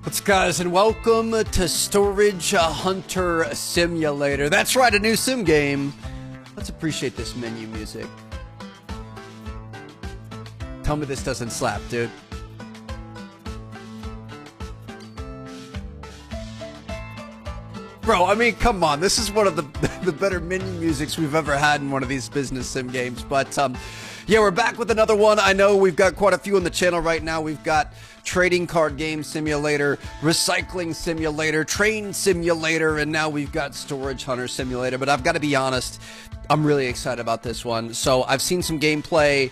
What's up, guys, and welcome to Storage Hunter Simulator. That's right, a new sim game. Let's appreciate this menu music. Tell me this doesn't slap, dude. Bro, I mean, come on. This is one of the better menu musics we've ever had in one of these business sim games. But, yeah, we're back with another one. I know we've got quite a few on the channel right now. We've got Trading Card Game Simulator, Recycling Simulator, Train Simulator, and now we've got Storage Hunter Simulator. But I've got to be honest, I'm really excited about this one. So I've seen some gameplay.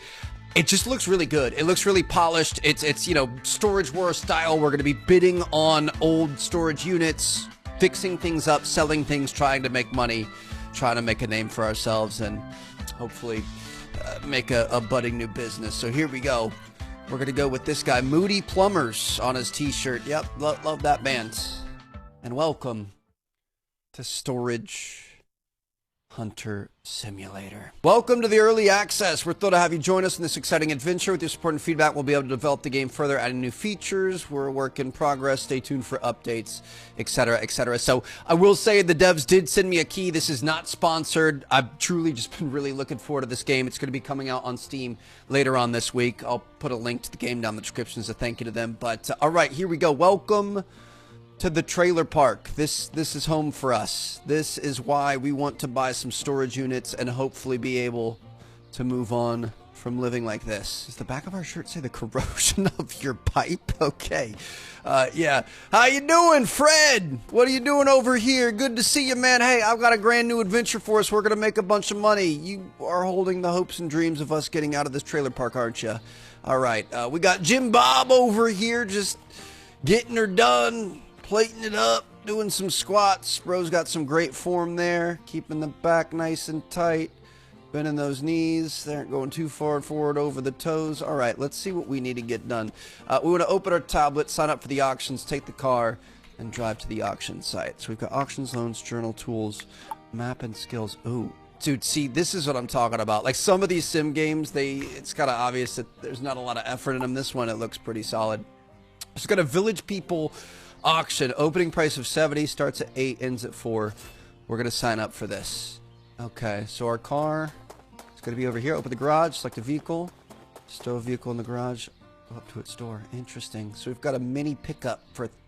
It just looks really good. It looks really polished. It's you know, Storage Wars style. We're going to be bidding on old storage units, fixing things up, selling things, trying to make money, trying to make a name for ourselves, and hopefully make a budding new business. So here we go. We're going to go with this guy, Moody Plumbers, on his t-shirt. Yep, love that band. And welcome to Storage Hunter Simulator. Welcome to the early access. We're thrilled to have you join us in this exciting adventure. With your support and feedback, we'll be able to develop the game further, adding new features. We're a work in progress. Stay tuned for updates, etc., etc. So I will say the devs did send me a key. This is not sponsored. I've truly just been really looking forward to this game. It's going to be coming out on Steam later on this week. I'll put a link to the game down in the description as a thank you to them. But all right, here we go. Welcome to the trailer park. This is home for us. This is why we want to buy some storage units and hopefully be able to move on from living like this. Does the back of our shirt say the corrosion of your pipe? Okay. Yeah. How you doing, Fred? What are you doing over here? Good to see you, man. Hey, I've got a brand new adventure for us. We're going to make a bunch of money. You are holding the hopes and dreams of us getting out of this trailer park, aren't you? All right. We got Jim Bob over here just getting her done, plating it up, doing some squats. Bro's got some great form there, keeping the back nice and tight, bending those knees. They aren't going too far forward over the toes. All right, let's see what we need to get done. We want to open our tablet, sign up for the auctions, take the car, and drive to the auction site. So we've got auctions, loans, journal, tools, map, and skills. Ooh. Dude, see, this is what I'm talking about. Like, some of these sim games, it's kind of obvious that there's not a lot of effort in them. This one, it looks pretty solid. It's got a Village People auction. Opening price of 70, starts at 8, ends at 4. We're going to sign up for this. Okay, so our car is going to be over here. Open the garage, select a vehicle, stow a vehicle in the garage, go up to its door. Interesting. So we've got a mini pickup.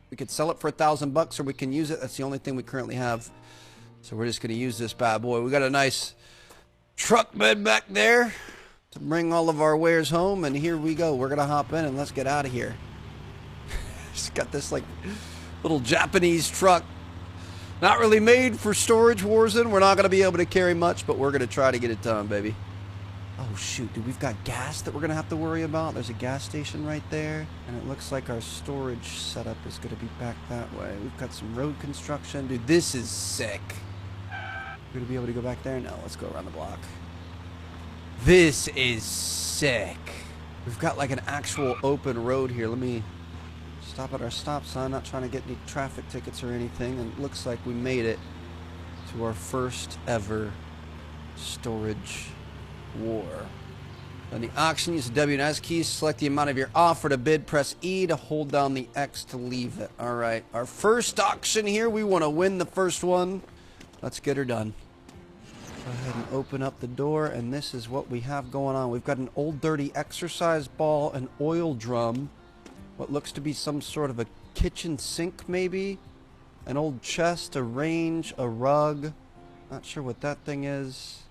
We could sell it for $1,000 or we can use it. That's the only thing we currently have. So we're just going to use this bad boy. We got a nice truck bed back there to bring all of our wares home. And here we go. We're going to hop in and let's get out of here. It's got this like little Japanese truck, not really made for Storage Wars in. We're not going to be able to carry much, but we're going to try to get it done, baby. Oh shoot, dude, we've got gas that we're going to have to worry about. There's a gas station right there, and it looks like our storage setup is going to be back that way. We've got some road construction. Dude, this is sick. We're going to be able to go back there? No, let's go around the block. This is sick. We've got like an actual open road here. Let me stop at our stop sign, not trying to get any traffic tickets or anything, and it looks like we made it to our first ever storage war. On the auction, use the W and S keys, select the amount of your offer to bid, press E to hold down the X to leave it. All right, our first auction here, we want to win the first one. Let's get her done. Go ahead and open up the door, and this is what we have going on. We've got an old dirty exercise ball, an oil drum, what looks to be some sort of a kitchen sink, maybe? An old chest, a range, a rug. Not sure what that thing is.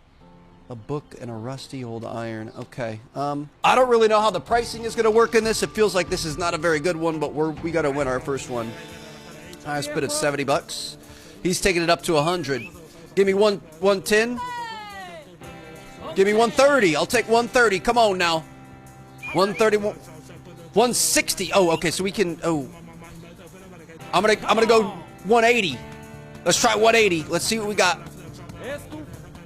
A book and a rusty old iron. Okay. I don't really know how the pricing is going to work in this. It feels like this is not a very good one, but we got to win our first one. I spit at $70. He's taking it up to 100. Give me 110. Give me 130. I'll take 130. Come on now. 130. 160. Oh, okay, so we can. Oh, I'm gonna go 180. Let's try 180. Let's see what we got.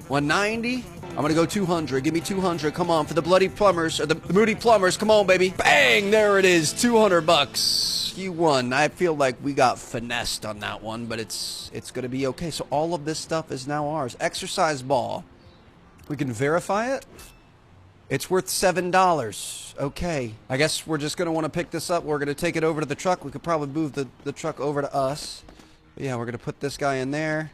190. I'm gonna go 200. Give me 200. Come on, for the bloody plumbers or the Moody Plumbers. Come on, baby. Bang! There it is. $200. You won. I feel like we got finessed on that one, but it's gonna be okay. So all of this stuff is now ours. Exercise ball. We can verify it. It's worth $7. Okay. I guess we're just going to want to pick this up. We're going to take it over to the truck. We could probably move the truck over to us. But yeah, we're going to put this guy in there.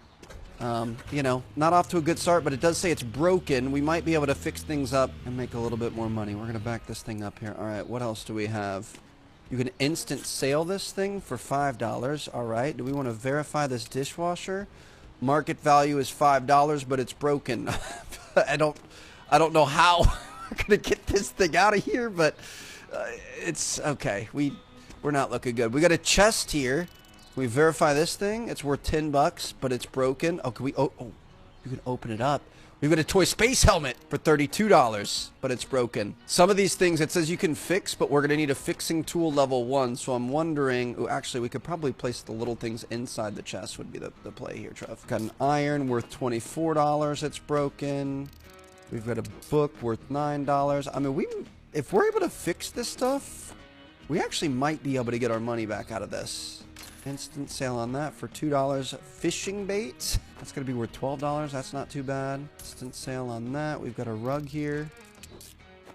You know, not off to a good start, but it does say it's broken. We might be able to fix things up and make a little bit more money. We're going to back this thing up here. All right, what else do we have? You can instant sale this thing for $5. All right, do we want to verify this dishwasher? Market value is $5, but it's broken. I don't know how we're going to get this thing out of here, but it's okay. We're not looking good. We got a chest here. We verify this thing. It's worth $10, but it's broken. Oh, can we? Oh, you can open it up. We've got a toy space helmet for $32, but it's broken. Some of these things it says you can fix, but we're gonna need a fixing tool level 1. So I'm wondering. Oh, actually, we could probably place the little things inside the chest. Would be the play here, Trev. Got an iron worth $24. It's broken. We've got a book worth $9. I mean, if we're able to fix this stuff, we actually might be able to get our money back out of this. Instant sale on that for $2. Fishing bait. That's going to be worth $12. That's not too bad. Instant sale on that. We've got a rug here.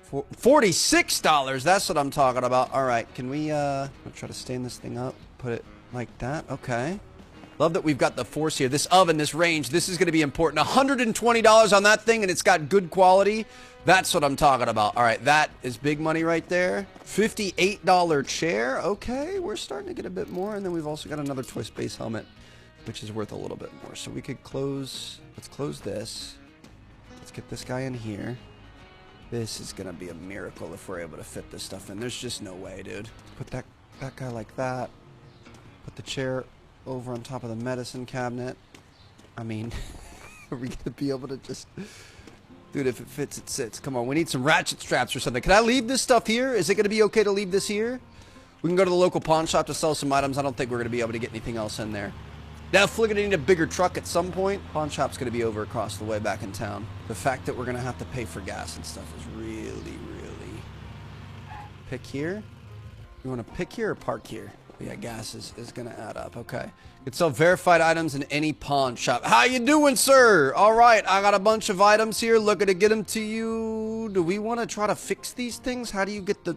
For $46. That's what I'm talking about. All right. Can we try to stand this thing up? Put it like that. Okay. Love that we've got the force here. This oven, this range, this is going to be important. $120 on that thing, and it's got good quality. That's what I'm talking about. All right, that is big money right there. $58 chair. Okay, we're starting to get a bit more. And then we've also got another toy space helmet, which is worth a little bit more. So we could close. Let's close this. Let's get this guy in here. This is going to be a miracle if we're able to fit this stuff in. There's just no way, dude. Put that guy like that. Put the chair over on top of the medicine cabinet. I mean, are we going to be able to just... Dude, if it fits, it sits. Come on, we need some ratchet straps or something. Can I leave this stuff here? Is it going to be okay to leave this here? We can go to the local pawn shop to sell some items. I don't think we're going to be able to get anything else in there. Now, if we're going to need a bigger truck at some point, pawn shop's going to be over across the way back in town. The fact that we're going to have to pay for gas and stuff is really, really... Pick here? You want to pick here or park here? Yeah, gas is going to add up. Okay. You can sell verified items in any pawn shop. How you doing, sir? All right. I got a bunch of items here. Looking to get them to you. Do we want to try to fix these things? How do you get the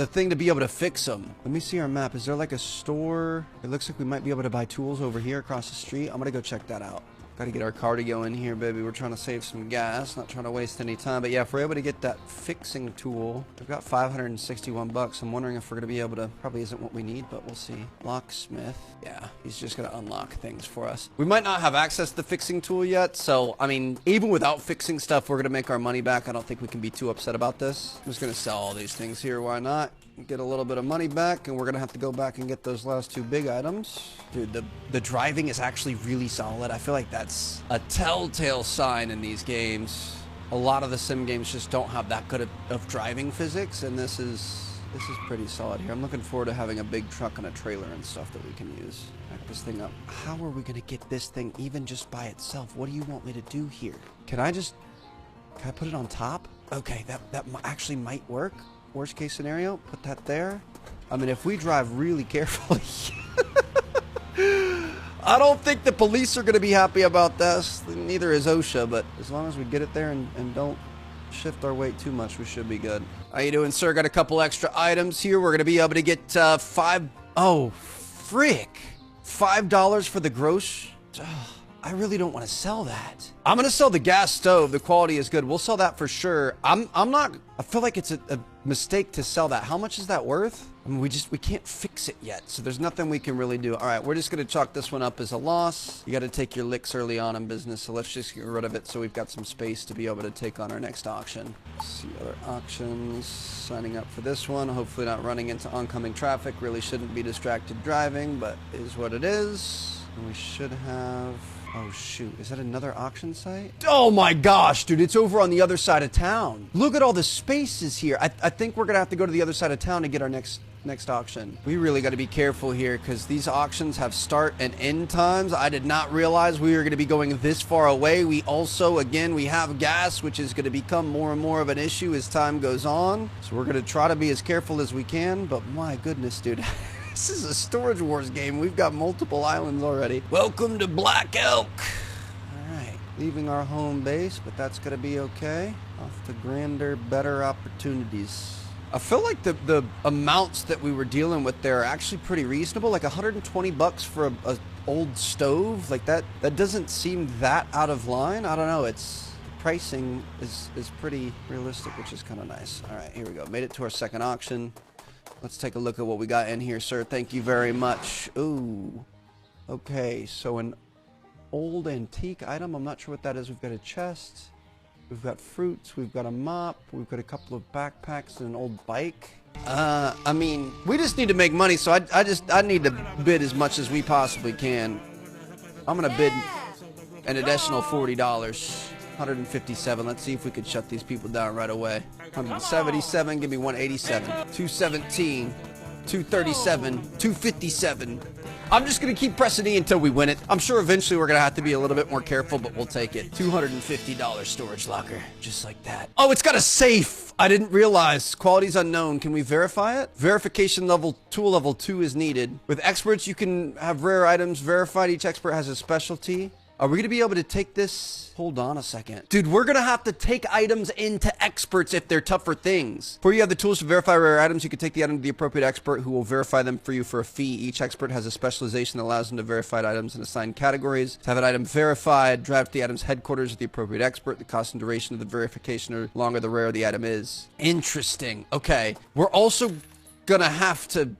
thing to be able to fix them? Let me see our map. Is there like a store? It looks like we might be able to buy tools over here across the street. I'm going to go check that out. Got to get our cardio in here, baby. We're trying to save some gas, not trying to waste any time. But yeah, if we're able to get that fixing tool, we've got $561. I'm wondering if we're going to be able to, probably isn't what we need, but we'll see. Locksmith. Yeah, he's just going to unlock things for us. We might not have access to the fixing tool yet. So, I mean, even without fixing stuff, we're going to make our money back. I don't think we can be too upset about this. I'm just going to sell all these things here. Why not? Get a little bit of money back, and we're gonna have to go back and get those last two big items. Dude, the driving is actually really solid. I feel like that's a telltale sign in these games. A lot of the sim games just don't have that good of driving physics, and this is pretty solid here. I'm looking forward to having a big truck and a trailer and stuff that we can use. Back this thing up. How are we gonna get this thing even just by itself? What do you want me to do here? Can I put it on top? Okay, that actually might work. Worst case scenario, put that there. I mean, if we drive really carefully, I don't think the police are going to be happy about this. Neither is OSHA, but as long as we get it there and don't shift our weight too much, we should be good. How you doing, sir? Got a couple extra items here. We're going to be able to get $5 for the gross. I really don't want to sell that. I'm going to sell the gas stove. The quality is good. We'll sell that for sure. I feel like it's a mistake to sell that. How much is that worth? I mean, we can't fix it yet. So there's nothing we can really do. All right, we're just going to chalk this one up as a loss. You got to take your licks early on in business. So let's just get rid of it so we've got some space to be able to take on our next auction. Let's see other auctions. Signing up for this one. Hopefully not running into oncoming traffic. Really shouldn't be distracted driving, but it is what it is. And we should have... Oh, shoot. Is that another auction site? Oh, my gosh, dude. It's over on the other side of town. Look at all the spaces here. I think we're going to have to go to the other side of town to get our next auction. We really got to be careful here because these auctions have start and end times. I did not realize we were going to be going this far away. We also, again, we have gas, which is going to become more and more of an issue as time goes on. So we're going to try to be as careful as we can. But my goodness, dude. This is a Storage Wars game. We've got multiple islands already. Welcome to Black Elk. All right, leaving our home base, but that's going to be okay. Off to grander, better opportunities. I feel like the amounts that we were dealing with there are actually pretty reasonable. Like 120 bucks for a old stove, like that doesn't seem that out of line. I don't know. It's pricing is pretty realistic, which is kind of nice. All right, here we go. Made it to our second auction. Let's take a look at what we got in here, sir. Thank you very much. Ooh. Okay, so an old antique item. I'm not sure what that is. We've got a chest. We've got fruits. We've got a mop. We've got a couple of backpacks and an old bike. I mean, we just need to make money, so I need to bid as much as we possibly can. I'm gonna bid an additional $40. 157. Let's see if we could shut these people down right away. 177. Give me 187. 217. 237. 257. I'm just going to keep pressing E until we win it. I'm sure eventually we're going to have to be a little bit more careful, but we'll take it. $250 storage locker. Just like that. Oh, it's got a safe. I didn't realize. Quality's unknown. Can we verify it? Verification level, tool level 2 is needed. With experts, you can have rare items verified. Each expert has a specialty. Are we going to be able to take this? Hold on a second. Dude, we're going to have to take items into experts if they're tougher things. Before you have the tools to verify rare items, you can take the item to the appropriate expert who will verify them for you for a fee. Each expert has a specialization that allows them to verify items in assigned categories. To have an item verified, drive to the item's headquarters with the appropriate expert. The cost and duration of the verification are longer the rarer the item is. Interesting. Okay. We're also going to have to...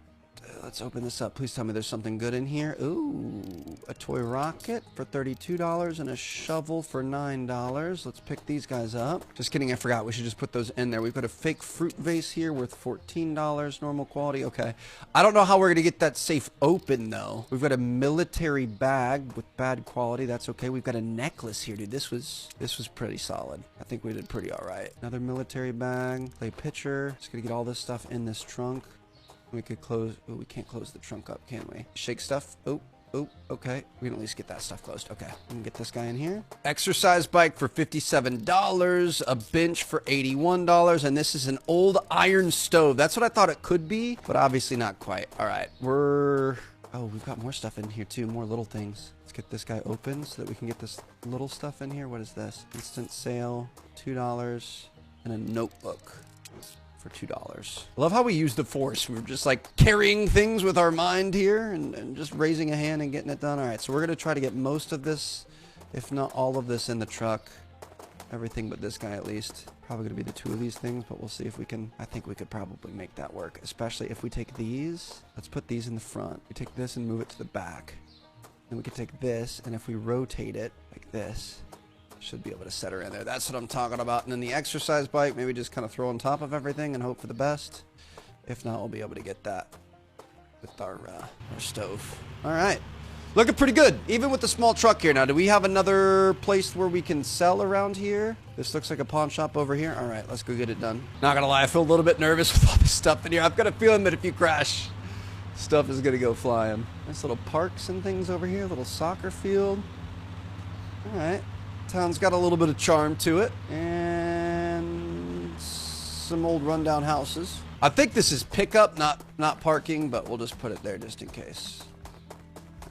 Let's open this up. Please tell me there's something good in here. Ooh, a toy rocket for $32 and a shovel for $9. Let's pick these guys up. Just kidding, I forgot. We should just put those in there. We've got a fake fruit vase here worth $14, normal quality. Okay. I don't know how we're going to get that safe open, though. We've got a military bag with bad quality. That's okay. We've got a necklace here, dude. This was pretty solid. I think we did pretty all right. Another military bag. Play pitcher. Just going to get all this stuff in this trunk. We could close. Oh, we can't close the trunk up, can we? Shake stuff. Oh, okay. We can at least get that stuff closed. Okay, we can get this guy in here. Exercise bike for $57. A bench for $81. And this is an old iron stove. That's what I thought it could be, but obviously not quite. All right, oh, we've got more stuff in here too. More little things. Let's get this guy open so that we can get this little stuff in here. What is this? Instant sale, $2, and a notebook. For $2. I love how we use the force. We're just like carrying things with our mind here and just raising a hand and getting it done. All right, so we're going to try to get most of this, if not all of this, in the truck. Everything but this guy, at least. Probably going to be the two of these things, but we'll see if we can. I think we could probably make that work, especially if we take these. Let's put these in the front. We take this and move it to the back. Then we can take this, and if we rotate it like this, should be able to set her in there. That's what I'm talking about. And then the exercise bike, maybe just kind of throw on top of everything and hope for the best. If not, we'll be able to get that with our stove. All right. Looking pretty good, even with the small truck here. Now, do we have another place where we can sell around here? This looks like a pawn shop over here. All right, let's go get it done. Not gonna lie, I feel a little bit nervous with all this stuff in here. I've got a feeling that if you crash, stuff is gonna go flying. Nice little parks and things over here, little soccer field. All right. Town's got a little bit of charm to it, and some old rundown houses. I think this is pickup, not parking, but we'll just put it there just in case.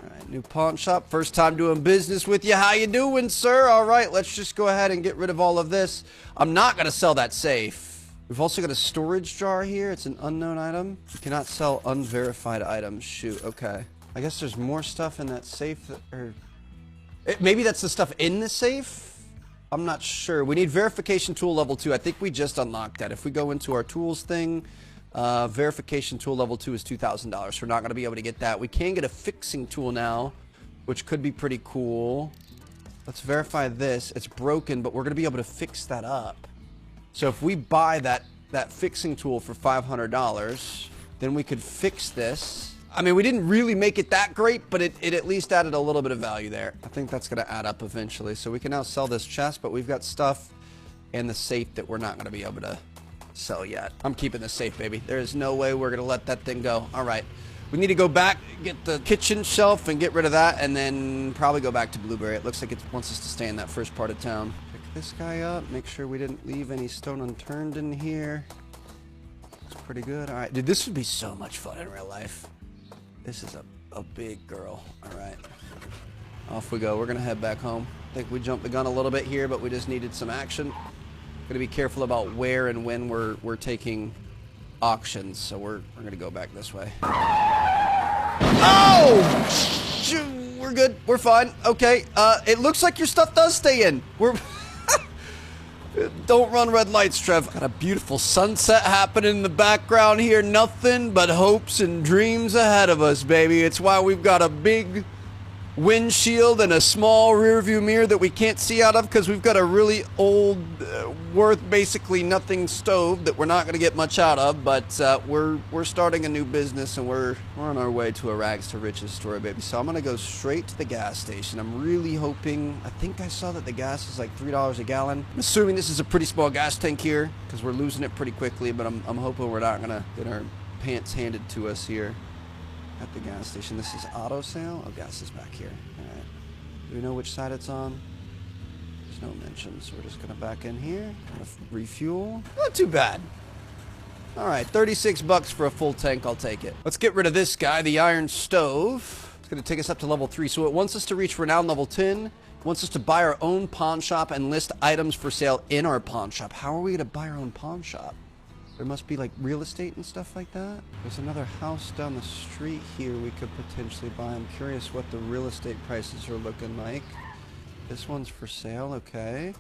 All right, new pawn shop. First time doing business with you. How you doing, sir? All right, let's just go ahead and get rid of all of this. I'm not going to sell that safe. We've also got a storage jar here. It's an unknown item. You cannot sell unverified items. Shoot, okay. I guess there's more stuff in that safe maybe that's the stuff in the safe? I'm not sure. We need verification tool level 2. I think we just unlocked that. If we go into our tools thing, verification tool level 2 is $2,000. We're not going to be able to get that. We can get a fixing tool now, which could be pretty cool. Let's verify this. It's broken, but we're going to be able to fix that up. So if we buy that fixing tool for $500, then we could fix this. I mean, we didn't really make it that great, but it at least added a little bit of value there. I think that's going to add up eventually. So we can now sell this chest, but we've got stuff in the safe that we're not going to be able to sell yet. I'm keeping this safe, baby. There is no way we're going to let that thing go. All right. We need to go back, get the kitchen shelf and get rid of that, and then probably go back to Blueberry. It looks like it wants us to stay in that first part of town. Pick this guy up. Make sure we didn't leave any stone unturned in here. Looks pretty good. All right. Dude, this would be so much fun in real life. This is a big girl. All right. Off we go. We're going to head back home. I think we jumped the gun a little bit here, but we just needed some action. Going to be careful about where and when we're taking auctions, so we're gonna go back this way. Oh! We're good. We're fine. Okay. It looks like your stuff does stay in. We're... Don't run red lights, Trev. Got a beautiful sunset happening in the background here. Nothing but hopes and dreams ahead of us, baby. It's why we've got a big windshield and a small rear view mirror that we can't see out of because we've got a really old, worth basically nothing stove that we're not going to get much out of. But we're starting a new business and we're on our way to a rags to riches story, baby. So I'm going to go straight to the gas station. I'm really hoping, I think I saw that the gas is like $3 a gallon. I'm assuming this is a pretty small gas tank here because we're losing it pretty quickly, but I'm hoping we're not going to get our pants handed to us here at the gas station. This is auto sale. Oh, gas is back here. All right. Do we know which side it's on? There's no mention, so we're just gonna back in here. Gonna refuel. Not too bad. All right, 36 bucks for a full tank. I'll take it. Let's get rid of this guy, the iron stove. It's gonna take us up to level 3. So it wants us to reach renown level 10. It wants us to buy our own pawn shop and list items for sale in our pawn shop. How are we gonna buy our own pawn shop? There must be like real estate and stuff like that. There's another house down the street here we could potentially buy. I'm curious what the real estate prices are looking like. This one's for sale, okay.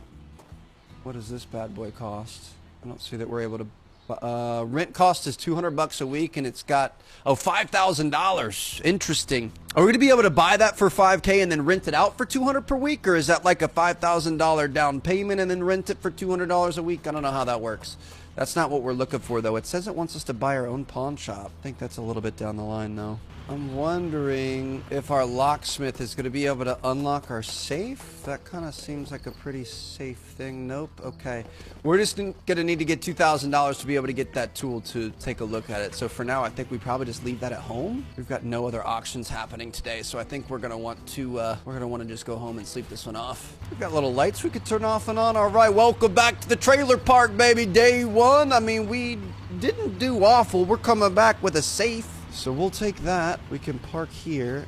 What does this bad boy cost? I don't see that we're able to... rent cost is 200 bucks a week and it's got, oh, $5,000. Interesting. Are we gonna be able to buy that for 5K and then rent it out for 200 per week? Or is that like a $5,000 down payment and then rent it for $200 a week? I don't know how that works. That's not what we're looking for, though. It says it wants us to buy our own pawn shop. I think that's a little bit down the line, though. I'm wondering if our locksmith is going to be able to unlock our safe. That kind of seems like a pretty safe thing. Nope. Okay. We're just going to need to get $2,000 to be able to get that tool to take a look at it. So for now, I think we probably just leave that at home. We've got no other auctions happening today, so I think we're going to want to just go home and sleep this one off. We've got little lights we could turn off and on. All right. Welcome back to the trailer park, baby. Day 1. I mean, we didn't do awful. We're coming back with a safe. So we'll take that. We can park here.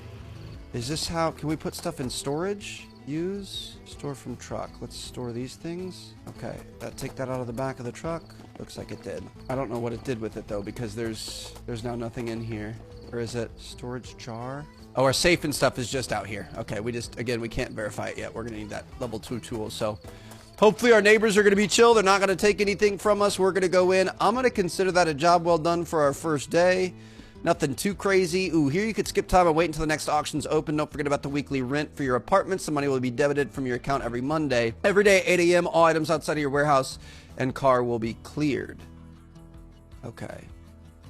Is this how... Can we put stuff in storage? Use. Store from truck. Let's store these things. Okay. Take that out of the back of the truck. Looks like it did. I don't know what it did with it, though, because there's now nothing in here. Or is it storage jar? Oh, our safe and stuff is just out here. Okay. Again, we can't verify it yet. We're going to need that level 2 tool. So... hopefully our neighbors are going to be chill. They're not going to take anything from us. We're going to go in. I'm going to consider that a job well done for our first day. Nothing too crazy. Ooh, here you could skip time and wait until the next auction's open. Don't forget about the weekly rent for your apartments. The money will be debited from your account every Monday. Every day at 8 a.m., all items outside of your warehouse and car will be cleared. Okay.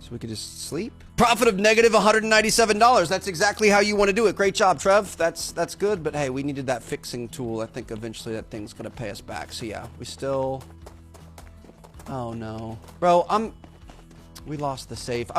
So we could just sleep. Profit of negative $197. That's exactly how you want to do it. Great job, Trev. That's good. But hey, we needed that fixing tool. I think eventually that thing's going to pay us back. So yeah, we still... Oh no. Bro, we lost the safe.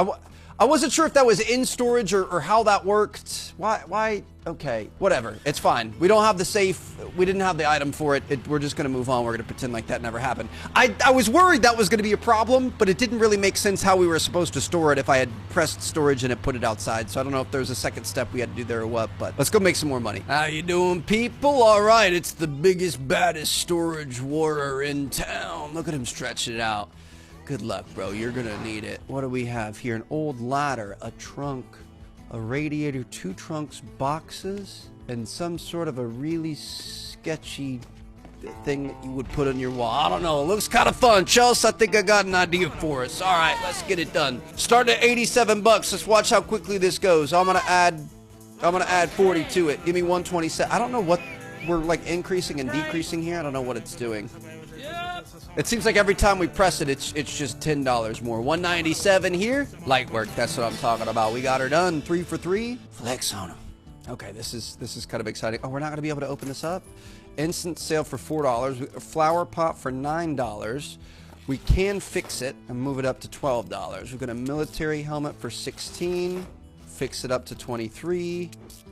I wasn't sure if that was in storage or how that worked. Why? Okay, whatever. It's fine. We don't have the safe. We didn't have the item for it. We're just going to move on. We're going to pretend like that never happened. I was worried that was going to be a problem, but it didn't really make sense how we were supposed to store it if I had pressed storage and it put it outside. So I don't know if there's a second step we had to do there or what, but let's go make some more money. How you doing, people? All right, it's the biggest, baddest storage warrior in town. Look at him stretching it out. Good luck, bro. You're gonna need it. What do we have here? An old ladder, a trunk, a radiator, 2 trunks, boxes, and some sort of a really sketchy thing that you would put on your wall. I don't know. It looks kind of fun. Chelsea, I think I got an idea for us. All right, let's get it done. Starting at 87 bucks. Let's watch how quickly this goes. I'm gonna add 40 to it. Give me 127. I don't know what we're like increasing and decreasing here. I don't know what it's doing. It seems like every time we press it, it's just $10 more. 197 here. Light work. That's what I'm talking about. We got her done. 3 for 3. Flex on them. Okay, this is kind of exciting. Oh, we're not going to be able to open this up. Instant sale for $4. A flower pot for $9. We can fix it and move it up to $12. We've got a military helmet for $16. Fix it up to $23.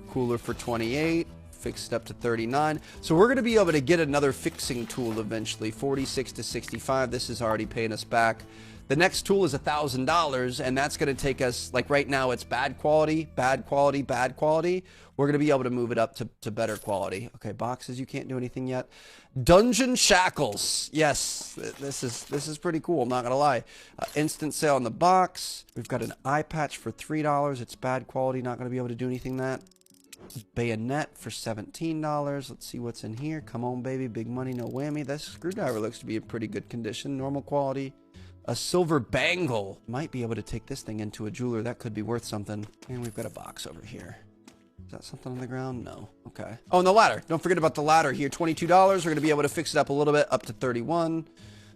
Cooler for $28. fix it up to 39. So we're going to be able to get another fixing tool eventually. 46 to 65. This is already paying us back. The next tool is $1,000, and that's going to take us, like right now it's bad quality, bad quality, bad quality. We're going to be able to move it up to better quality. Okay, boxes, you can't do anything yet. Dungeon Shackles. Yes, this is pretty cool, I'm not going to lie. Instant sale on the box. We've got an eye patch for $3. It's bad quality, not going to be able to do anything that. Bayonet for $17. Let's see what's in here. Come on, baby, big money, no whammy. This screwdriver looks to be in pretty good condition, normal quality. A silver bangle. Might be able to take this thing into a jeweler. That could be worth something. And we've got a box over here. Is that something on the ground? No. Okay. Oh, and the ladder. Don't forget about the ladder here. $22. We're going to be able to fix it up a little bit, up to 31.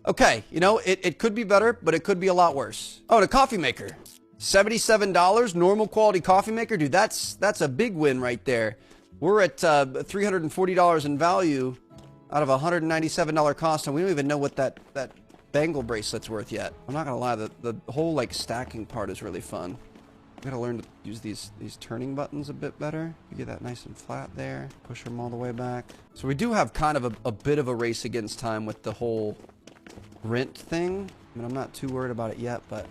Okay. You know, it could be better, but it could be a lot worse. Oh, and a coffee maker. $77. Normal quality coffee maker. Dude, that's a big win right there. We're at $340 in value out of a $197 cost, and we don't even know what that bangle bracelet's worth yet. I'm not gonna lie, the whole like stacking part is really fun. I gotta learn to use these turning buttons a bit better. You get that nice and flat there. Push them all the way back. So we do have kind of a bit of a race against time with the whole rent thing. I mean, I'm not too worried about it yet, but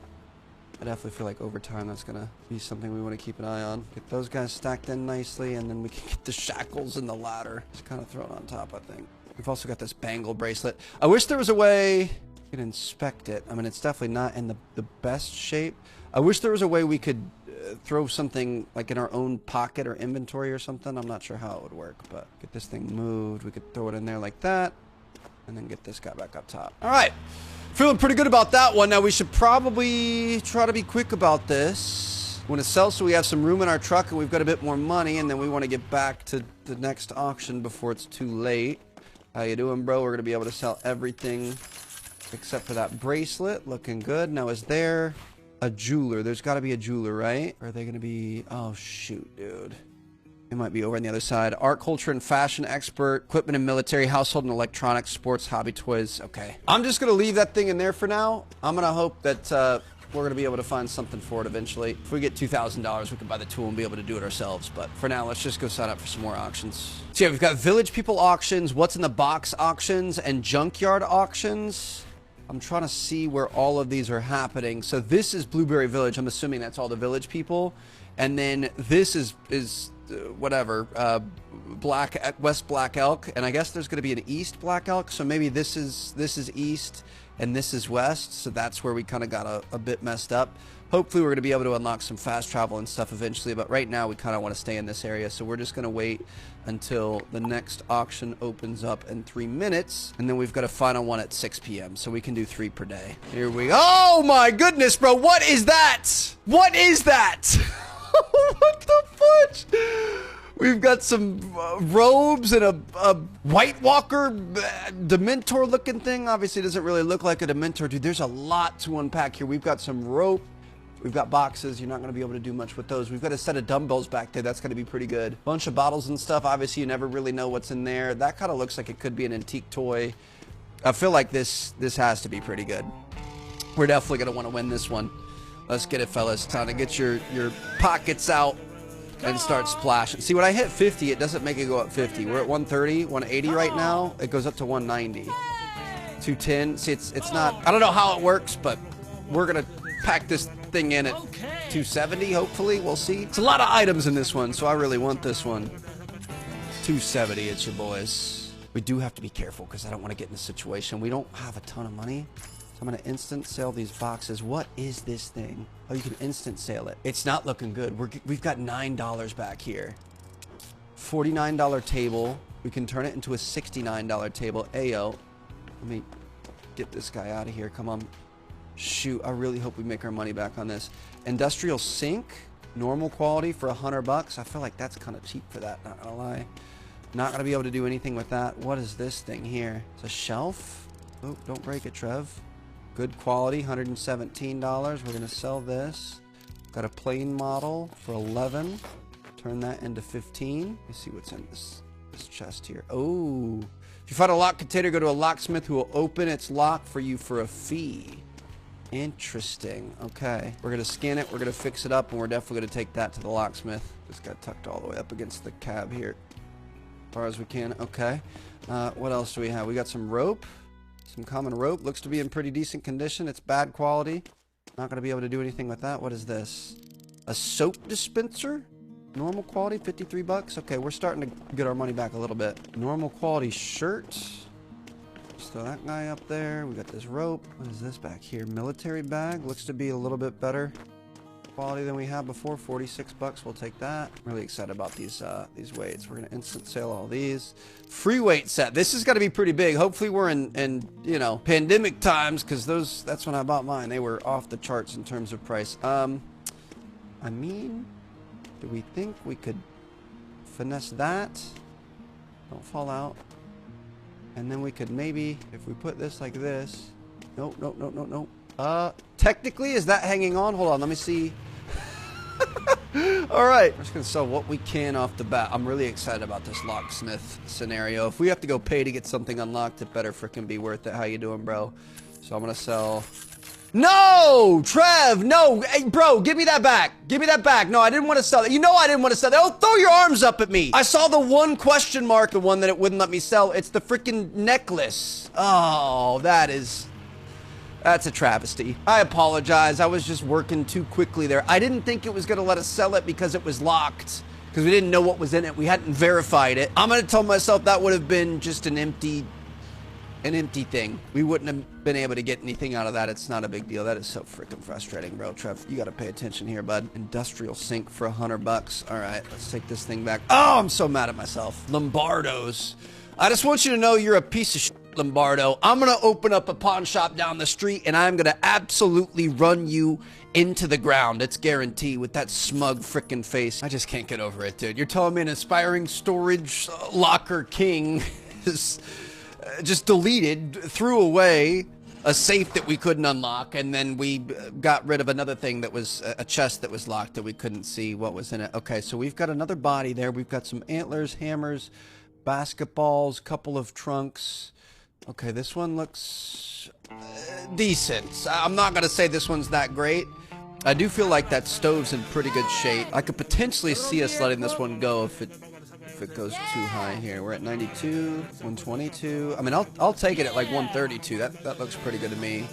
I definitely feel like over time that's gonna be something we want to keep an eye on. Get those guys stacked in nicely, and then we can get the shackles and the ladder just kind of thrown on top, I think. We've also got this bangle bracelet. I wish there was a way we could inspect it. I mean, it's definitely not in the best shape. I wish there was a way we could throw something like in our own pocket or inventory or something. I'm not sure how it would work, but get this thing moved. We could throw it in there like that, and then get this guy back up top. All right. Feeling pretty good about that one. Now we should probably try to be quick about this. We want to sell so we have some room in our truck and we've got a bit more money, and then we want to get back to the next auction before it's too late. How you doing, bro? We're going to be able to sell everything except for that bracelet. Looking good. Now, is there a jeweler? There's got to be a jeweler, right? Or are they going to be... Oh, shoot, dude. It might be over on the other side. Art, culture, and fashion expert. Equipment and military. Household and electronics. Sports, hobby, toys. Okay. I'm just going to leave that thing in there for now. I'm going to hope that we're going to be able to find something for it eventually. If we get $2,000, we can buy the tool and be able to do it ourselves. But for now, let's just go sign up for some more auctions. So yeah, we've got Village People auctions, What's in the Box auctions, and Junkyard auctions. I'm trying to see where all of these are happening. So this is Blueberry Village. I'm assuming that's all the Village People. And then this is whatever, West Black Elk. And I guess there's going to be an East Black Elk. So maybe this is East and this is West. So that's where we kind of got a bit messed up. Hopefully we're going to be able to unlock some fast travel and stuff eventually. But right now we kind of want to stay in this area. So we're just going to wait until the next auction opens up in 3 minutes. And then we've got a final one at 6 p.m. So we can do 3 per day. Here we go. Oh my goodness, bro. What is that? What is that? What the fudge? We've got some robes and a White Walker Dementor looking thing. Obviously, it doesn't really look like a Dementor. Dude, there's a lot to unpack here. We've got some rope. We've got boxes. You're not going to be able to do much with those. We've got a set of dumbbells back there. That's going to be pretty good. Bunch of bottles and stuff. Obviously, you never really know what's in there. That kind of looks like it could be an antique toy. I feel like this has to be pretty good. We're definitely going to want to win this one. Let's get it, fellas. Time to get your pockets out and start splashing. See, when I hit 50, it doesn't make it go up 50. We're at 130, 180 right now. It goes up to 190. 210. See, it's not... I don't know how it works, but we're going to pack this thing in at 270, hopefully. We'll see. It's a lot of items in this one, so I really want this one. 270, it's your boys. We do have to be careful because I don't want to get in a situation. We don't have a ton of money. So I'm going to instant sale these boxes. What is this thing? Oh, you can instant sale it. It's not looking good. We've got $9 back here. $49 table. We can turn it into a $69 table. Ayo. Let me get this guy out of here. Come on. Shoot, I really hope we make our money back on this. Industrial sink, normal quality for $100. I feel like that's kind of cheap for that, not gonna lie. Not gonna be able to do anything with that. What is this thing here? It's a shelf. Oh, don't break it, Trev. Good quality, $117. We're gonna sell this. Got a plain model for 11. Turn that into 15. Let's see what's in this chest here. Oh, if you find a lock container, go to a locksmith who will open its lock for you for a fee. Interesting. Okay. We're going to scan it. We're going to fix it up, and we're definitely going to take that to the locksmith. This got tucked all the way up against the cab here. far as we can. Okay. What else do we have? We got some rope. Some common rope. Looks to be in pretty decent condition. It's bad quality. Not going to be able to do anything with that. What is this? A soap dispenser? Normal quality, 53 bucks. Okay, we're starting to get our money back a little bit. Normal quality shirt. Just throw that guy up there. We got this rope. What is this back here? Military bag. Looks to be a little bit better quality than we had before. 46 bucks. We'll take that. Really excited about these weights. We're gonna instant sale all these. Free weight set. This is gonna be pretty big. Hopefully we're in you know, pandemic times, because that's when I bought mine. They were off the charts in terms of price. I mean, do we think we could finesse that? Don't fall out. And then we could maybe, if we put this like this. Nope, nope, nope, nope, nope. Technically, is that hanging on? Hold on, let me see. All right, we're just gonna sell what we can off the bat. I'm really excited about this locksmith scenario. If we have to go pay to get something unlocked, it better frickin' be worth it. How you doing, bro? So I'm gonna sell. No, Trev, no, hey, bro, give me that back. Give me that back. No, I didn't want to sell it. You know I didn't want to sell it. Oh, throw your arms up at me. I saw the one question mark, the one that it wouldn't let me sell. It's the freaking necklace. Oh, that's a travesty. I apologize. I was just working too quickly there. I didn't think it was going to let us sell it because it was locked, because we didn't know what was in it. We hadn't verified it. I'm going to tell myself that would have been just an empty thing. We wouldn't have been able to get anything out of that. It's not a big deal. That is so freaking frustrating, bro. Trev, you got to pay attention here, bud. Industrial sink for 100 bucks. All right, let's take this thing back. Oh, I'm so mad at myself. Lombardo's. I just want you to know you're a piece of shit, Lombardo. I'm going to open up a pawn shop down the street, and I'm going to absolutely run you into the ground. It's guaranteed, with that smug freaking face. I just can't get over it, dude. You're telling me an aspiring storage locker king is just deleted, threw away a safe that we couldn't unlock, and then we got rid of another thing that was a chest that was locked that we couldn't see what was in it. Okay, so we've got another body there. We've got some antlers, hammers, basketballs, couple of trunks. Okay, this one looks decent. I'm not gonna say this one's that great. I do feel like that stove's in pretty good shape. I could potentially see us letting this one go if it goes too high here. We're at 92, 122. I mean, I'll take it at like 132. That looks pretty good to me.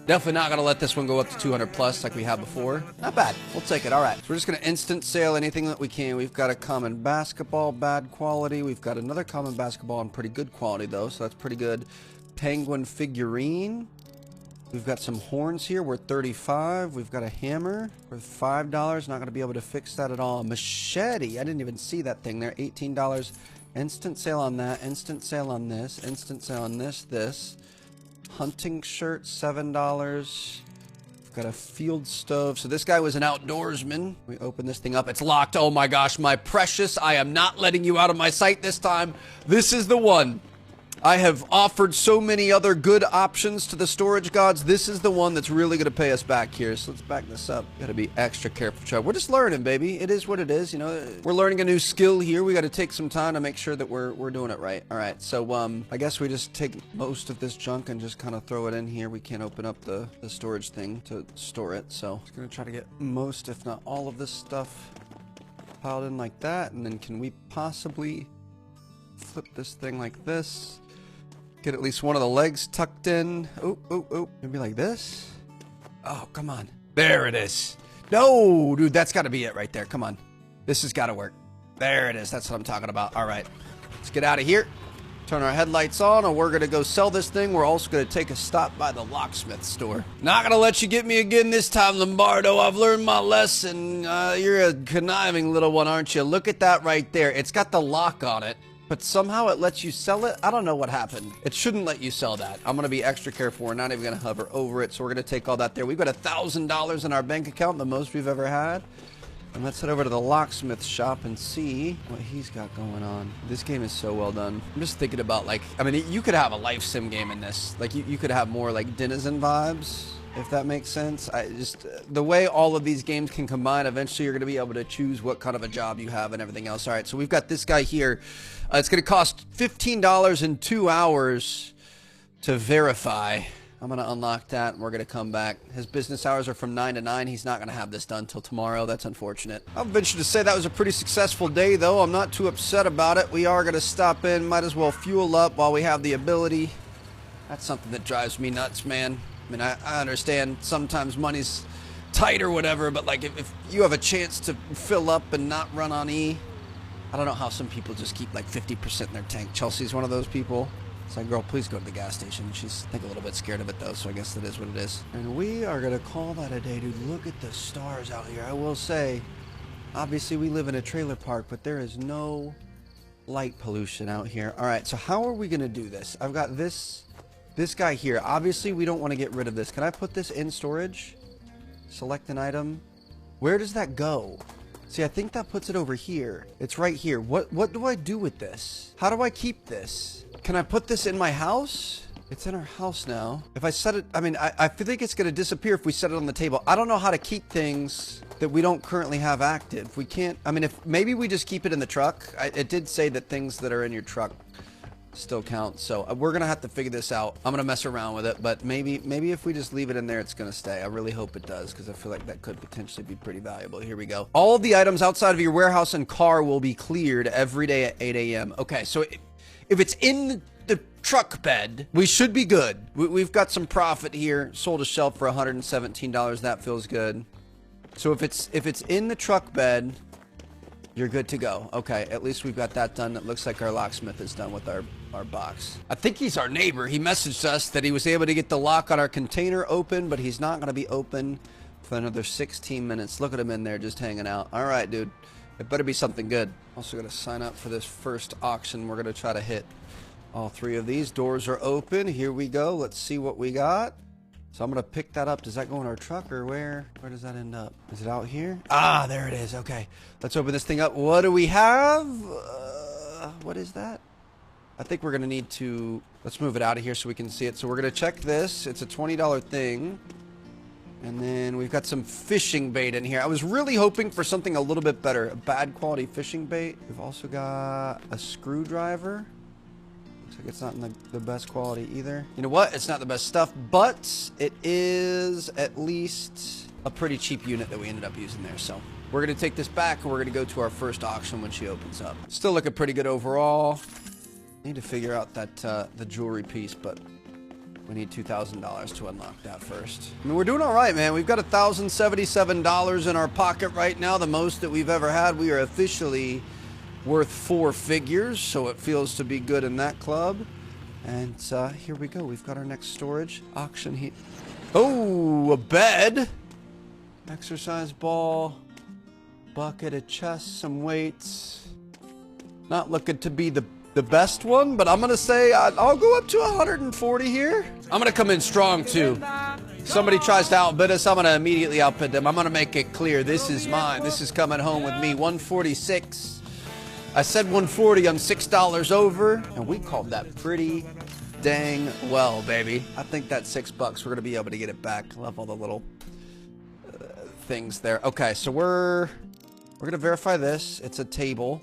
Definitely not gonna let this one go up to 200 plus like we had before. Not bad. We'll take it. All right. So we're just gonna instant sale anything that we can. We've got a common basketball, bad quality. We've got another common basketball in pretty good quality though, so that's pretty good. Penguin figurine. We've got some horns here. We're 35. We've got a hammer worth $5. Not going to be able to fix that at all. Machete. I didn't even see that thing there. $18. Instant sale on that. Instant sale on this. Instant sale on this. Hunting shirt, $7. We've got a field stove. So this guy was an outdoorsman. We open this thing up. It's locked. Oh my gosh, my precious. I am not letting you out of my sight this time. This is the one. I have offered so many other good options to the storage gods. This is the one that's really going to pay us back here. So let's back this up. Got to be extra careful, Trev. We're just learning, baby. It is what it is. You know, we're learning a new skill here. We got to take some time to make sure that we're doing it right. All right. So I guess we just take most of this junk and just kind of throw it in here. We can't open up the storage thing to store it. So I'm going to try to get most, if not all of this stuff piled in like that. And then can we possibly flip this thing like this? Get at least one of the legs tucked in. Oh. Maybe like this. Oh, come on. There it is. No, dude, that's got to be it right there. Come on. This has got to work. There it is. That's what I'm talking about. All right. Let's get out of here. Turn our headlights on, and we're going to go sell this thing. We're also going to take a stop by the locksmith store. Not going to let you get me again this time, Lombardo. I've learned my lesson. You're a conniving little one, aren't you? Look at that right there. It's got the lock on it, but somehow it lets you sell it. I don't know what happened. It shouldn't let you sell that. I'm going to be extra careful. We're not even going to hover over it, so we're going to take all that there. We've got $1,000 in our bank account, the most we've ever had. And let's head over to the locksmith shop and see what he's got going on. This game is so well done. I'm just thinking about, like, I mean, you could have a life sim game in this. Like, you could have more, like, Denizen vibes, if that makes sense. The way all of these games can combine, eventually you're going to be able to choose what kind of a job you have and everything else. All right, so we've got this guy here. It's going to cost $15 in 2 hours to verify. I'm going to unlock that, and we're going to come back. His business hours are from 9 to 9. He's not going to have this done till tomorrow. That's unfortunate. I'll venture to say that was a pretty successful day, though. I'm not too upset about it. We are going to stop in. Might as well fuel up while we have the ability. That's something that drives me nuts, man. I mean, I understand sometimes money's tight or whatever, but like if you have a chance to fill up and not run on E, I don't know how some people just keep like 50% in their tank. Chelsea's one of those people. It's like, girl, please go to the gas station. She's, I think, a little bit scared of it, though, so I guess that is what it is. And we are going to call that a day, dude. Look at the stars out here. I will say, obviously, we live in a trailer park, but there is no light pollution out here. All right, so how are we going to do this? I've got this guy here. Obviously, we don't want to get rid of this. Can I put this in storage? Select an item. Where does that go? See, I think that puts it over here. It's right here. What do I do with this? How do I keep this? Can I put this in my house? It's in our house now. If I set it, I mean, I feel like it's going to disappear if we set it on the table. I don't know how to keep things that we don't currently have active. We can't, I mean, if maybe we just keep it in the truck. It did say that things that are in your truck still count, so we're gonna have to figure this out. I'm gonna mess around with it, but maybe if we just leave it in there, it's gonna stay. I really hope it does, because I feel like that could potentially be pretty valuable. Here we go. All of the items outside of your warehouse and car will be cleared every day at 8 a.m. Okay, so if it's in the truck bed, we should be good. We've got some profit here. Sold a shelf for $117. That feels good. So if it's in the truck bed, you're good to go. Okay, at least we've got that done. It looks like our locksmith is done with our box. I think he's our neighbor. He messaged us that he was able to get the lock on our container open, but he's not going to be open for another 16 minutes. Look at him in there just hanging out. All right, dude. It better be something good. Also going to sign up for this first auction. We're going to try to hit all 3 of these. Doors are open. Here we go. Let's see what we got. So I'm going to pick that up. Does that go in our truck, or where does that end up? Is it out here? Ah, there it is. Okay. Let's open this thing up. What do we have? What is that? I think we're going to need to... Let's move it out of here so we can see it. So we're going to check this. It's a $20 thing. And then we've got some fishing bait in here. I was really hoping for something a little bit better. A bad quality fishing bait. We've also got a screwdriver. Like it's not in the best quality either. You know what? It's not the best stuff, but it is at least a pretty cheap unit that we ended up using there. So we're going to take this back, and we're going to go to our first auction when she opens up. Still looking pretty good overall. Need to figure out that the jewelry piece, but we need $2,000 to unlock that first. I mean, we're doing all right, man. We've got $1,077 in our pocket right now, the most that we've ever had. We are officially worth 4 figures, so it feels to be good in that club. And here we go. We've got our next storage auction here. Oh, a bed, exercise ball, bucket, a chest, some weights. Not looking to be the best one, but I'm gonna say I'll go up to 140 here. I'm gonna come in strong too. Somebody tries to outbid us, I'm gonna immediately outbid them. I'm gonna make it clear, this is mine. This is coming home with me. 146. I said 140, I'm $6 over, and we called that pretty dang well, baby. I think that's $6. We're gonna be able to get it back. Love all the little things there. Okay, so we're gonna verify this. It's a table.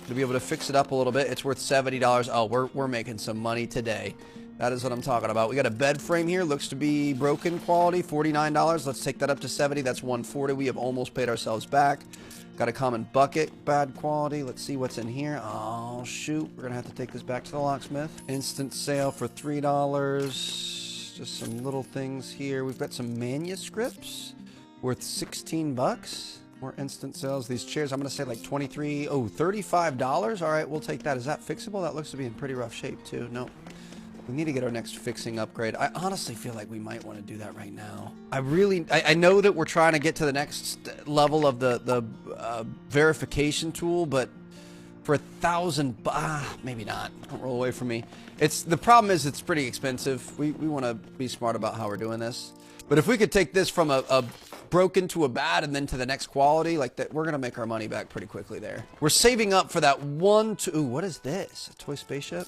To be able to fix it up a little bit. It's worth $70. Oh, we're making some money today. That is what I'm talking about. We got a bed frame here. Looks to be broken quality. $49. Let's take that up to 70. That's 140. We have almost paid ourselves back. Got a common bucket, bad quality. Let's see what's in here. Oh, shoot. We're going to have to take this back to the locksmith. Instant sale for $3. Just some little things here. We've got some manuscripts worth 16 bucks. More instant sales. These chairs, I'm going to say like 23. Oh, $35. All right, we'll take that. Is that fixable? That looks to be in pretty rough shape too. Nope. We need to get our next fixing upgrade. I honestly feel like we might want to do that right now. I know that we're trying to get to the next level of the verification tool, but for $1,000, maybe not. Don't roll away from me. The problem is it's pretty expensive. We want to be smart about how we're doing this. But if we could take this from a broken to a bad and then to the next quality, like that, we're going to make our money back pretty quickly there. We're saving up for that one, ooh, what is this? A toy spaceship?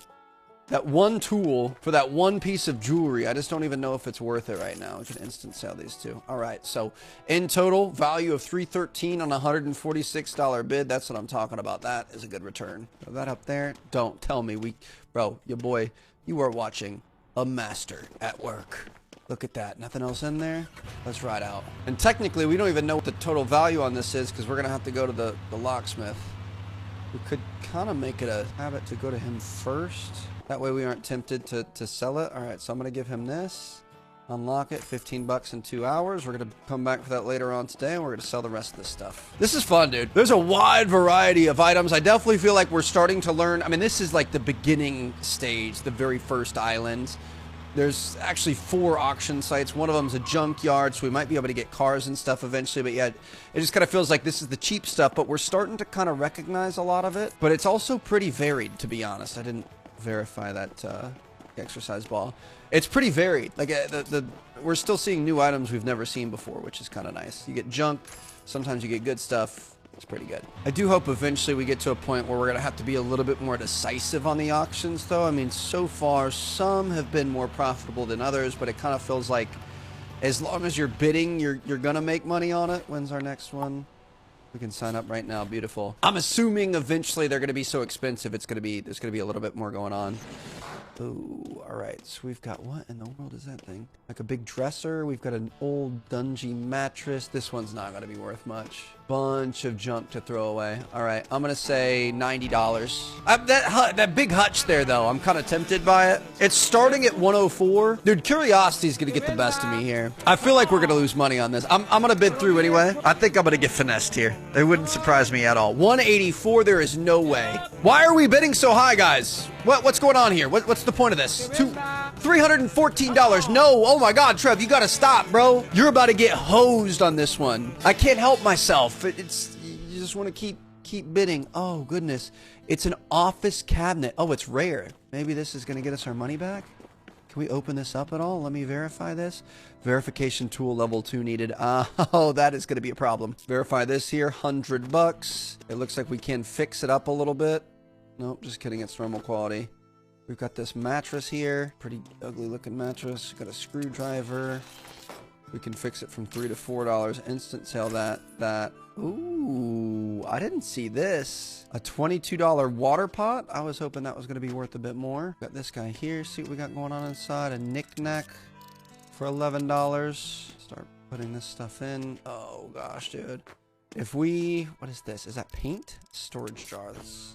That one tool for that one piece of jewelry. I just don't even know if it's worth it right now. We can instant sell these two. All right, so in total, value of $313 on a $146 bid. That's what I'm talking about. That is a good return. Throw that up there. Don't tell me bro, your boy, you are watching a master at work. Look at that. Nothing else in there? Let's ride out. And technically, we don't even know what the total value on this is because we're going to have to go to the locksmith. We could kind of make it a habit to go to him first. That way we aren't tempted to sell it. All right, so I'm going to give him this. Unlock it, 15 bucks in 2 hours. We're going to come back for that later on today, and we're going to sell the rest of this stuff. This is fun, dude. There's a wide variety of items. I definitely feel like we're starting to learn. I mean, this is like the beginning stage, the very first island. There's actually 4 auction sites. One of them's a junkyard, so we might be able to get cars and stuff eventually. But yeah, it just kind of feels like this is the cheap stuff, but we're starting to kind of recognize a lot of it. But it's also pretty varied, to be honest. I didn't verify that exercise ball. It's pretty varied. Like we're still seeing new items we've never seen before, which is kind of nice. You get junk, sometimes you get good stuff. It's pretty good. I do hope eventually we get to a point where we're gonna have to be a little bit more decisive on the auctions, though. I mean, so far some have been more profitable than others, but it kind of feels like as long as you're bidding, you're gonna make money on it. When's our next one? We can sign up right now. Beautiful. I'm assuming eventually they're gonna be so expensive, there's gonna be a little bit more going on. Oh, all right. So we've got, what in the world is that thing? Like a big dresser. We've got an old dungy mattress. This one's not going to be worth much. Bunch of junk to throw away. All right. I'm going to say $90. That big hutch there, though, I'm kind of tempted by it. It's starting at 104. Dude, curiosity's going to get the best of me here. I feel like we're going to lose money on this. I'm going to bid through anyway. I think I'm going to get finessed here. It wouldn't surprise me at all. 184. There is no way. Why are we bidding so high, guys? What's going on here? What's the point of this? $314. No. Oh my God, Trev, you gotta stop, bro. You're about to get hosed on this one. I can't help myself. It's you just want to keep bidding. Oh goodness. It's an office cabinet. Oh, it's rare. Maybe this is gonna get us our money back. Can we open this up at all? Let me verify this. Verification tool level 2 needed. Oh, that is gonna be a problem. Verify this here. $100. It looks like we can fix it up a little bit. Nope, just kidding. It's normal quality. We've got this mattress here. Pretty ugly looking mattress. Got a screwdriver. We can fix it from $3 to $4. Instant sale that. Ooh, I didn't see this. A $22 water pot. I was hoping that was going to be worth a bit more. Got this guy here. See what we got going on inside. A knick-knack for $11. Start putting this stuff in. Oh gosh, dude. If we, what is this? Is that paint? Storage jar. That's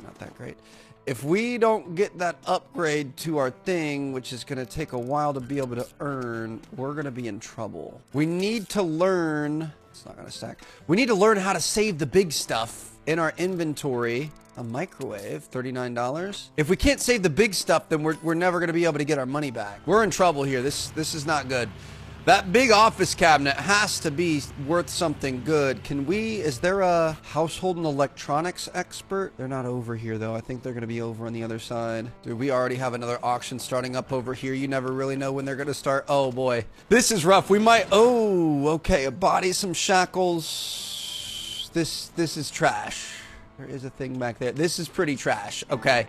not that great. If we don't get that upgrade to our thing, which is going to take a while to be able to earn, we're going to be in trouble. We need to learn, it's not going to stack. We need to learn how to save the big stuff in our inventory. A microwave, $39. If we can't save the big stuff, then we're never going to be able to get our money back. We're in trouble here. This is not good. That big office cabinet has to be worth something good. Is there a household and electronics expert? They're not over here, though. I think they're going to be over on the other side. Dude, we already have another auction starting up over here. You never really know when they're going to start. Oh, boy. This is rough. We might... Oh, okay. A body, some shackles. This is trash. There is a thing back there. This is pretty trash. Okay.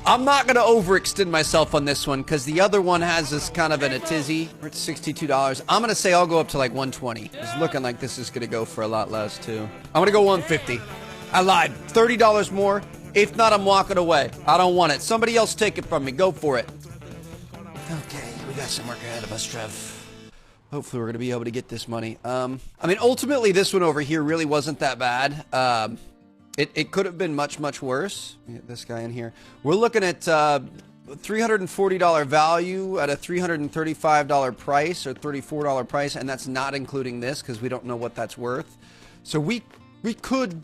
I'm not going to overextend myself on this one because the other one has this kind of in a tizzy. We're at $62. I'm going to say I'll go up to like 120. It's looking like this is going to go for a lot less too. I'm going to go 150. I lied. $30 more. If not, I'm walking away. I don't want it. Somebody else take it from me. Go for it. Okay, we got some work ahead of us, Trev. Hopefully we're going to be able to get this money. I mean, ultimately this one over here really wasn't that bad. It could have been much, much worse. Get this guy in here. We're looking at $340 value at a $335 price or $34 price, and that's not including this because we don't know what that's worth. So we could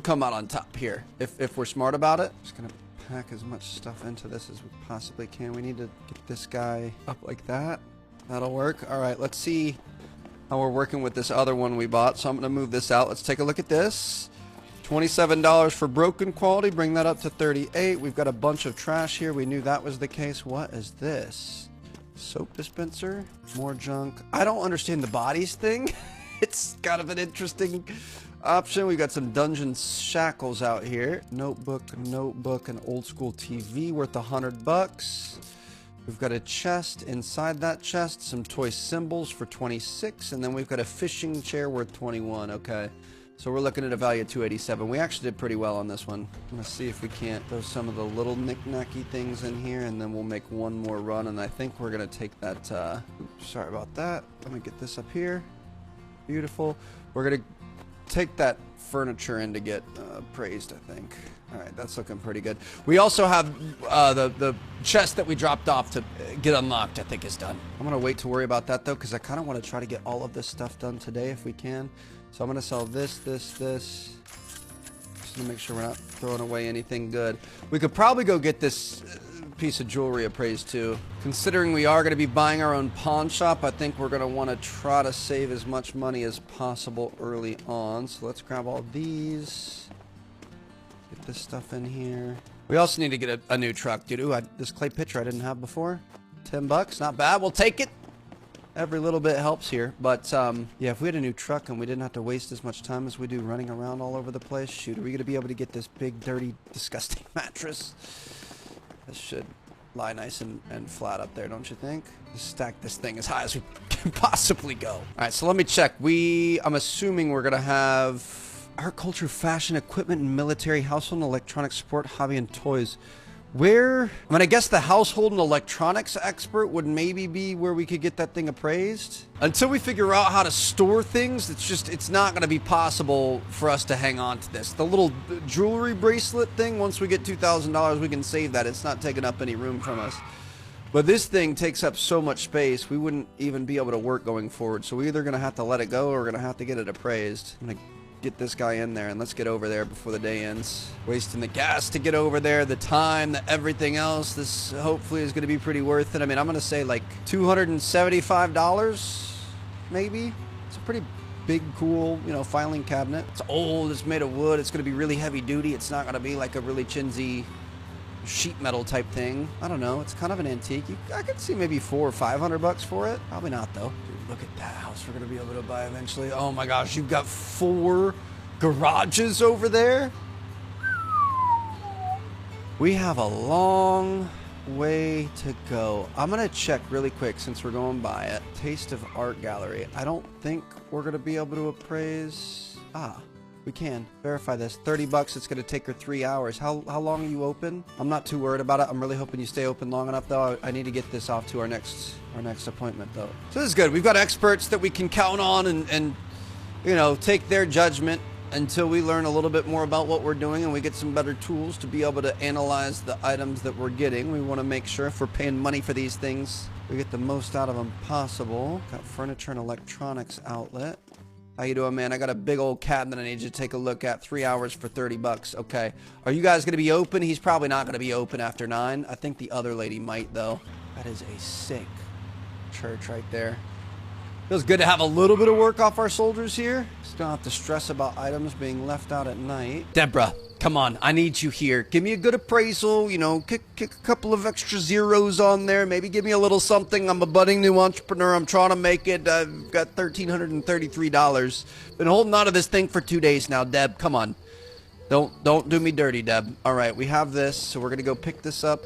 come out on top here if we're smart about it. Just gonna pack as much stuff into this as we possibly can. We need to get this guy up like that. That'll work. All right, let's see how we're working with this other one we bought. So I'm gonna move this out. Let's take a look at this. $27 for broken quality. Bring that up to $38. We've got a bunch of trash here. We knew that was the case. What is this? Soap dispenser? More junk. I don't understand the bodies thing. It's kind of an interesting option. We've got some dungeon shackles out here. Notebook, an old school TV worth $100. We've got a chest. Inside that chest, some toy symbols for $26. And then we've got a fishing chair worth $21. Okay. So we're looking at a value of 287. We actually did pretty well on this one. I'm gonna see if we can't throw some of the little knick-knacky things in here, and then we'll make one more run. And I think we're gonna take that. Oops, sorry about that. Let me get this up here. Beautiful. We're gonna take that furniture in to get appraised, I think. All right, that's looking pretty good. We also have the chest that we dropped off to get unlocked, I think is done. I'm gonna wait to worry about that though, because I kind of want to try to get all of this stuff done today if we can. So I'm gonna sell this, just to make sure we're not throwing away anything good. We could probably go get this piece of jewelry appraised too. Considering we are gonna be buying our own pawn shop, I think we're gonna want to try to save as much money as possible early on. So let's grab all these. Get this stuff in here. We also need to get a new truck, dude. Ooh, this clay pitcher I didn't have before. $10, not bad. We'll take it. Every little bit helps here. But yeah, if we had a new truck and we didn't have to waste as much time as we do running around all over the place, shoot, are we gonna be able to get this big, dirty, disgusting mattress? This should lie nice and flat up there, don't you think? Just stack this thing as high as we can possibly go. All right, so let me check. I'm assuming we're gonna have art, culture, fashion, equipment, and military, household and electronic support, hobby, and toys. Where? I mean, I guess the household and electronics expert would maybe be where we could get that thing appraised. Until we figure out how to store things, it's not going to be possible for us to hang on to this. The little jewelry bracelet thing, once we get $2,000, we can save that. It's not taking up any room from us. But this thing takes up so much space, we wouldn't even be able to work going forward. So we're either going to have to let it go or we're going to have to get it appraised. I'm going to get this guy in there and let's get over there before the day ends. Wasting the gas to get over there, the time, everything else. This hopefully is going to be pretty worth it. I mean, I'm going to say like $275 maybe. It's a pretty big, cool, you know, filing cabinet. It's old, it's made of wood, it's going to be really heavy duty. It's not going to be like a really chintzy sheet metal type thing. I don't know, it's kind of an antique. I could see maybe $400 or $500 for it. Probably not though. Dude, look at that house we're gonna be able to buy eventually. Oh my gosh, you've got 4 garages over there. We have a long way to go. I'm gonna check really quick since we're going by it. Taste of Art Gallery. I don't think we're gonna be able to appraise. We can verify this. $30. It's gonna take her 3 hours. How long are you open? I'm not too worried about it. I'm really hoping you stay open long enough though. I need to get this off to our next appointment though. So this is good. We've got experts that we can count on and you know, take their judgment until we learn a little bit more about what we're doing and we get some better tools to be able to analyze the items that we're getting. We want to make sure if we're paying money for these things, we get the most out of them possible. Got furniture and electronics outlet. How you doing, man? I got a big old cabinet I need you to take a look at. 3 hours for $30. Okay. Are you guys going to be open? He's probably not going to be open after 9. I think the other lady might, though. That is a sick church right there. Feels good to have a little bit of work off our soldiers here. Just don't have to stress about items being left out at night. Deborah, come on. I need you here. Give me a good appraisal. You know, kick a couple of extra zeros on there. Maybe give me a little something. I'm a budding new entrepreneur. I'm trying to make it. I've got $1,333. Been holding on to this thing for 2 days now, Deb. Come on. Don't do me dirty, Deb. All right, we have this, so we're going to go pick this up.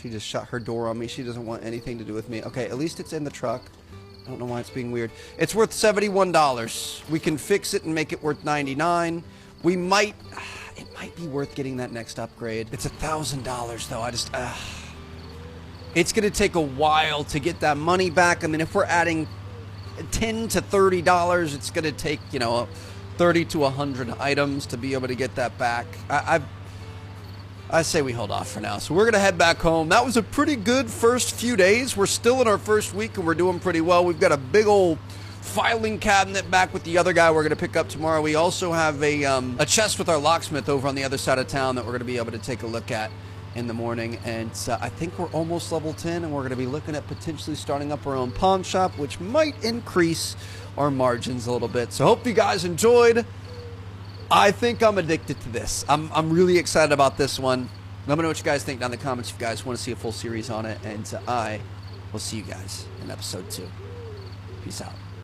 She just shut her door on me. She doesn't want anything to do with me. Okay, at least it's in the truck. I don't know why it's being weird. It's worth $71. We can fix it and make it worth $99. We might... It might be worth getting that next upgrade. It's $1,000 though. It's going to take a while to get that money back. I mean, if we're adding $10 to $30, it's going to take, you know, 30 to 100 items to be able to get that back. I say we hold off for now. So we're going to head back home. That was a pretty good first few days. We're still in our first week and we're doing pretty well. We've got a big old filing cabinet back with the other guy we're going to pick up tomorrow. We also have a chest with our locksmith over on the other side of town that we're going to be able to take a look at in the morning. And I think we're almost level 10 and we're going to be looking at potentially starting up our own pawn shop, which might increase our margins a little bit. So hope you guys enjoyed. I think I'm addicted to this. I'm really excited about this one. Let me know what you guys think down in the comments if you guys want to see a full series on it. And I will see you guys in episode 2. Peace out.